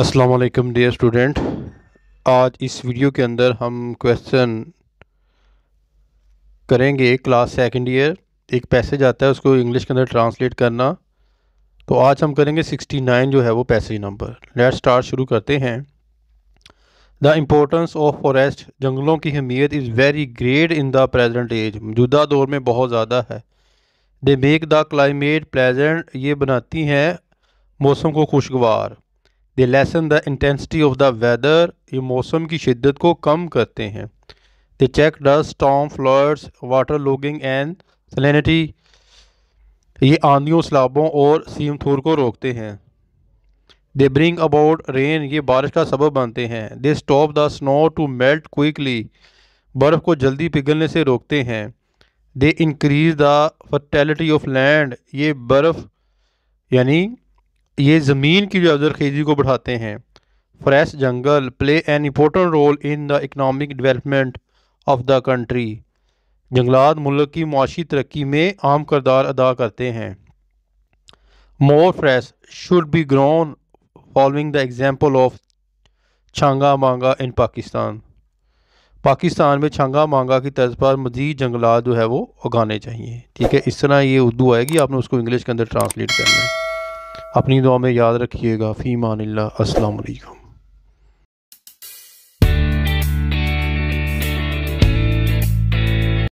अस्सलाम वालेकुम dear student. आज इस वीडियो के अंदर हम क्वेश्चन करेंगे क्लास सेकंड ईयर। एक पैसेज आता है, उसको इंग्लिश के अंदर ट्रांसलेट करना। तो आज हम करेंगे 69 जो है वो पैसेज नंबर। लेट्स स्टार्ट, शुरू करते हैं। द इम्पोर्टेंस ऑफ फॉरेस्ट, जंगलों की अहमियत is very great in the present age, मौजूदा दौर में बहुत ज़्यादा है। They make the climate pleasant, ये बनाती हैं मौसम को खुशगवार। They lessen the intensity of the weather, ये मौसम की शिद्दत को कम करते हैं। They check dust storm floods water logging and salinity, ये आंधियों सैलाबों और सीमथूर को रोकते हैं। दे ब्रिंग अबाउट रेन, ये बारिश का सबब बनते हैं। They stop the snow to melt quickly, बर्फ़ को जल्दी पिघलने से रोकते हैं। They increase the fertility of land, ये बर्फ़ यानी ये ज़मीन की जो अज़रखेज़ी को बढ़ाते हैं। फॉरेस्ट जंगल play an important role in the economic development of the country, जंगलात मुल्क की मुआशी तरक्की में अहम किरदार अदा करते हैं। More forest should be grown following the example of Changa Manga in Pakistan, Pakistan में छांगा मांगा की तर्ज पर मज़ीद जंगलात जो है वो उगाने चाहिए। ठीक है, इस तरह ये उर्दू आएगी, आपने उसको इंग्लिश के अंदर ट्रांसलेट करना है। अपनी दुआ में याद रखिएगा। फ़ी मानिल्लाह। अस्सलाम वालेकुम।